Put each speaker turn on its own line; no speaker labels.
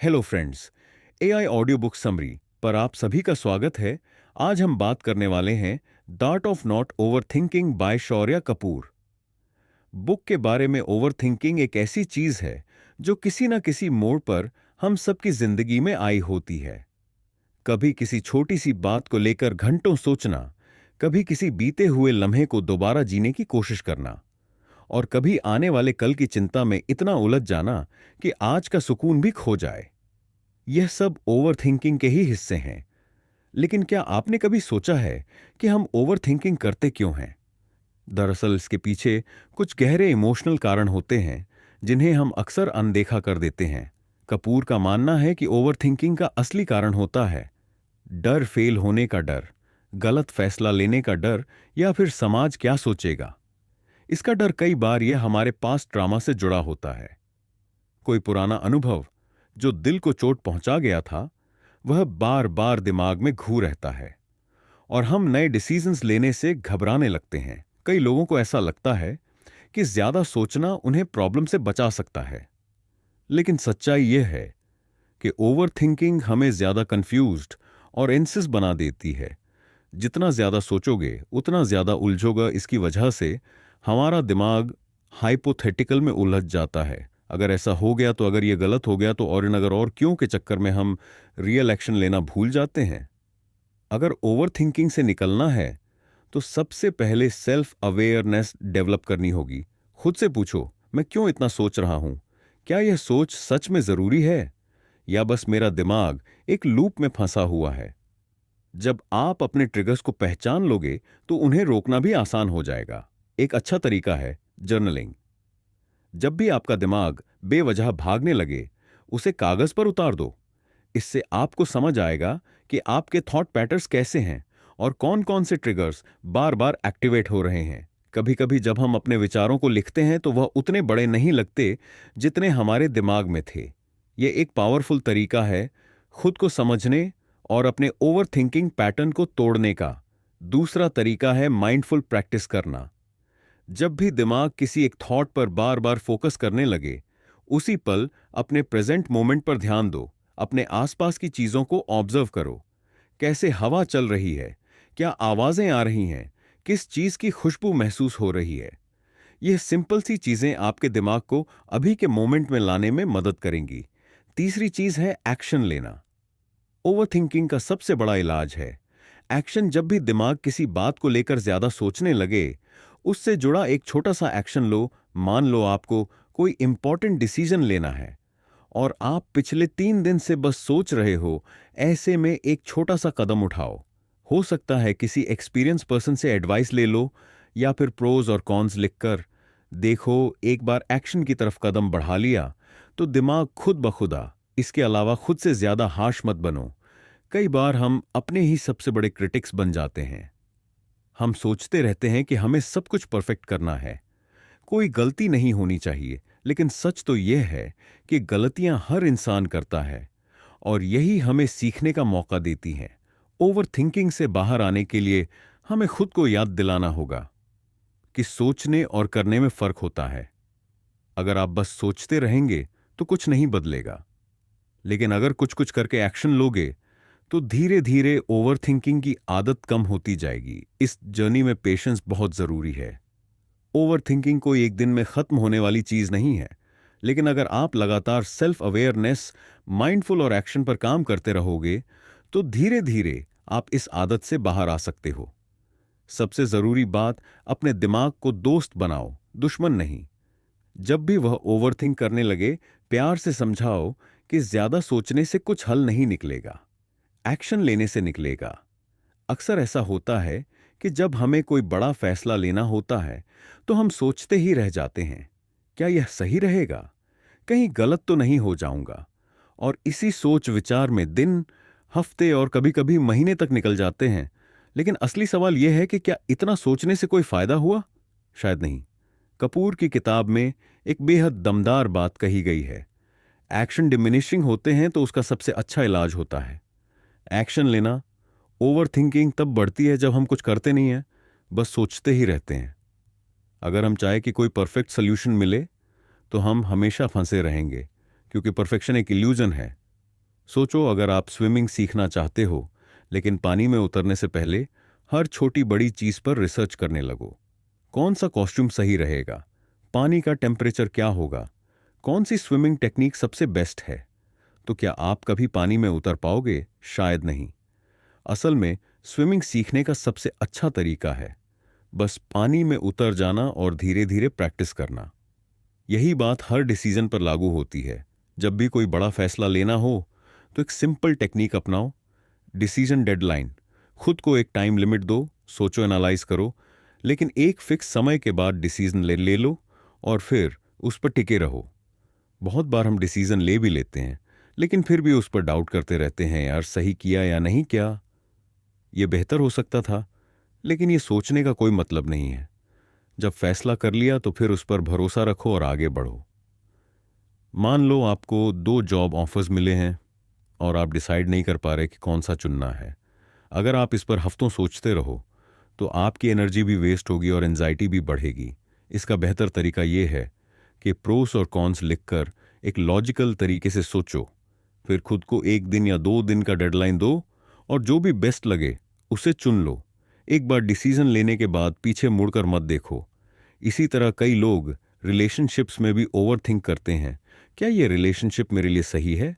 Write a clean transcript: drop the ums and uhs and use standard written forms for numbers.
Hello friends. AI audio book summary पर आप सभी का स्वागत है। आज हम बात करने वाले हैं the art of not over thinking by Shaurya Kapoor. Book के बारे में ओवर थिंकिंग एक ऐसी चीज है जो किसी न किसी मोड़ पर हम सबकी जिंदगी में आई होती है। कभी किसी छोटी सी बात को लेकर घंटों सोचना, कभी किसी बीते हुए लम्हे को दोबारा जीने की कोशिश करना, और कभी आने वाले कल की चिंता में इतना उलझ जाना कि आज का सुकून भी खो जाए। यह सब ओवरथिंकिंग के ही हिस्से हैं। लेकिन क्या आपने कभी सोचा है कि हम ओवरथिंकिंग करते क्यों हैं? दरअसल इसके पीछे कुछ गहरे इमोशनल कारण होते हैं जिन्हें हम अक्सर अनदेखा कर देते हैं। कपूर का मानना है कि ओवरथिंकिंग का असली कारण होता है डर, फेल होने का डर, गलत फैसला लेने का डर, या फिर समाज क्या सोचेगा। इसका डर कई बार यह हमारे पास्ट ट्रॉमा से जुड़ा होता है। कोई पुराना अनुभव जो दिल को चोट पहुंचा गया था, वह बार बार दिमाग में घूर रहता है और हम नए डिसीजंस लेने से घबराने लगते हैं। कई लोगों को ऐसा लगता है कि ज्यादा सोचना उन्हें प्रॉब्लम से बचा सकता है, लेकिन सच्चाई यह है कि ओवर थिंकिंग हमें ज्यादा कंफ्यूज्ड और एंसियस बना देती है। जितना ज्यादा सोचोगे उतना ज्यादा उलझोगे। इसकी वजह से हमारा दिमाग हाइपोथेटिकल में उलझ जाता है। अगर ऐसा हो गया तो, अगर ये गलत हो गया तो, और इन अगर और क्यों के चक्कर में हम रियल एक्शन लेना भूल जाते हैं। अगर ओवर थिंकिंग से निकलना है तो सबसे पहले सेल्फ अवेयरनेस डेवलप करनी होगी। खुद से पूछो, मैं क्यों इतना सोच रहा हूं? क्या यह सोच सच में जरूरी है या बस मेरा दिमाग एक लूप में फंसा हुआ है? जब आप अपने ट्रिगर्स को पहचान लोगे तो उन्हें रोकना भी आसान हो जाएगा। एक अच्छा तरीका है जर्नलिंग। जब भी आपका दिमाग बेवजह भागने लगे, उसे कागज पर उतार दो। इससे आपको समझ आएगा कि आपके थॉट पैटर्न्स कैसे हैं और कौन कौन से ट्रिगर्स बार बार एक्टिवेट हो रहे हैं। कभी कभी जब हम अपने विचारों को लिखते हैं तो वह उतने बड़े नहीं लगते जितने हमारे दिमाग में थे। यह एक पावरफुल तरीका है खुद को समझने और अपने ओवर थिंकिंग पैटर्न को तोड़ने का। दूसरा तरीका है माइंडफुल प्रैक्टिस करना। जब भी दिमाग किसी एक थॉट पर बार बार फोकस करने लगे, उसी पल अपने प्रेजेंट मोमेंट पर ध्यान दो। अपने आसपास की चीजों को ऑब्जर्व करो। कैसे हवा चल रही है, क्या आवाजें आ रही हैं, किस चीज की खुशबू महसूस हो रही है। यह सिंपल सी चीजें आपके दिमाग को अभी के मोमेंट में लाने में मदद करेंगी। तीसरी चीज है एक्शन लेना। ओवरथिंकिंग का सबसे बड़ा इलाज है एक्शन। जब भी दिमाग किसी बात को लेकर ज्यादा सोचने लगे, उससे जुड़ा एक छोटा सा एक्शन लो। मान लो आपको कोई इंपॉर्टेंट डिसीजन लेना है और आप पिछले 3 दिन से बस सोच रहे हो। ऐसे में एक छोटा सा कदम उठाओ। हो सकता है किसी एक्सपीरियंस पर्सन से एडवाइस ले लो या फिर प्रोज और कॉन्स लिखकर देखो। एक बार एक्शन की तरफ कदम बढ़ा लिया तो दिमाग खुद ब खुदा। इसके अलावा खुद से ज्यादा हार्श मत बनो। कई बार हम अपने ही सबसे बड़े क्रिटिक्स बन जाते हैं। हम सोचते रहते हैं कि हमें सब कुछ परफेक्ट करना है, कोई गलती नहीं होनी चाहिए। लेकिन सच तो यह है कि गलतियां हर इंसान करता है और यही हमें सीखने का मौका देती हैं। ओवर थिंकिंग से बाहर आने के लिए हमें खुद को याद दिलाना होगा कि सोचने और करने में फर्क होता है। अगर आप बस सोचते रहेंगे तो कुछ नहीं बदलेगा, लेकिन अगर कुछ कुछ करके एक्शन लोगे तो धीरे धीरे ओवर थिंकिंग की आदत कम होती जाएगी। इस जर्नी में पेशेंस बहुत जरूरी है। ओवर थिंकिंग कोई एक दिन में खत्म होने वाली चीज नहीं है, लेकिन अगर आप लगातार सेल्फ अवेयरनेस, माइंडफुल और एक्शन पर काम करते रहोगे तो धीरे धीरे आप इस आदत से बाहर आ सकते हो। सबसे जरूरी बात, अपने दिमाग को दोस्त बनाओ, दुश्मन नहीं। जब भी वह ओवरथिंक करने लगे, प्यार से समझाओ कि ज्यादा सोचने से कुछ हल नहीं निकलेगा, एक्शन लेने से निकलेगा। अक्सर ऐसा होता है कि जब हमें कोई बड़ा फैसला लेना होता है तो हम सोचते ही रह जाते हैं, क्या यह सही रहेगा, कहीं गलत तो नहीं हो जाऊंगा। और इसी सोच विचार में दिन, हफ्ते और कभी-कभी महीने तक निकल जाते हैं। लेकिन असली सवाल यह है कि क्या इतना सोचने से कोई फायदा हुआ? शायद नहीं। कपूर की किताब में एक बेहद दमदार बात कही गई है, एक्शन डिमिनिशिंग होते हैं तो उसका सबसे अच्छा इलाज होता है एक्शन लेना। ओवर थिंकिंग तब बढ़ती है जब हम कुछ करते नहीं हैं, बस सोचते ही रहते हैं। अगर हम चाहे कि कोई परफेक्ट सोल्यूशन मिले तो हम हमेशा फंसे रहेंगे, क्योंकि परफेक्शन एक इल्यूजन है। सोचो, अगर आप स्विमिंग सीखना चाहते हो लेकिन पानी में उतरने से पहले हर छोटी बड़ी चीज पर रिसर्च करने लगो। कौन सा कॉस्ट्यूम सही रहेगा, पानी का टेम्परेचर क्या होगा, कौन सी स्विमिंग टेक्निक सबसे बेस्ट है, तो क्या आप कभी पानी में उतर पाओगे? शायद नहीं। असल में स्विमिंग सीखने का सबसे अच्छा तरीका है बस पानी में उतर जाना और धीरे धीरे प्रैक्टिस करना। यही बात हर डिसीजन पर लागू होती है। जब भी कोई बड़ा फैसला लेना हो तो एक सिंपल टेक्निक अपनाओ। Decision deadline. खुद को एक टाइम लिमिट दो, सोचो, एनालाइज करो, लेकिन एक फिक्स समय के बाद डिसीजन ले लो और फिर उस पर टिके रहो। बहुत बार हम डिसीजन ले भी लेते हैं लेकिन फिर भी उस पर डाउट करते रहते हैं, यार सही किया या नहीं किया, ये बेहतर हो सकता था। लेकिन ये सोचने का कोई मतलब नहीं है। जब फैसला कर लिया तो फिर उस पर भरोसा रखो और आगे बढ़ो। मान लो आपको 2 जॉब ऑफर्स मिले हैं और आप डिसाइड नहीं कर पा रहे कि कौन सा चुनना है। अगर आप इस पर हफ्तों सोचते रहो तो आपकी एनर्जी भी वेस्ट होगी और एंजाइटी भी बढ़ेगी। इसका बेहतर तरीका यह है कि प्रोस और कॉन्स लिखकर एक लॉजिकल तरीके से सोचो, फिर खुद को 1 दिन या 2 दिन का डेडलाइन दो और जो भी बेस्ट लगे उसे चुन लो। एक बार डिसीजन लेने के बाद पीछे मुड़कर मत देखो। इसी तरह कई लोग रिलेशनशिप्स में भी ओवरथिंक करते हैं। क्या ये रिलेशनशिप मेरे लिए सही है?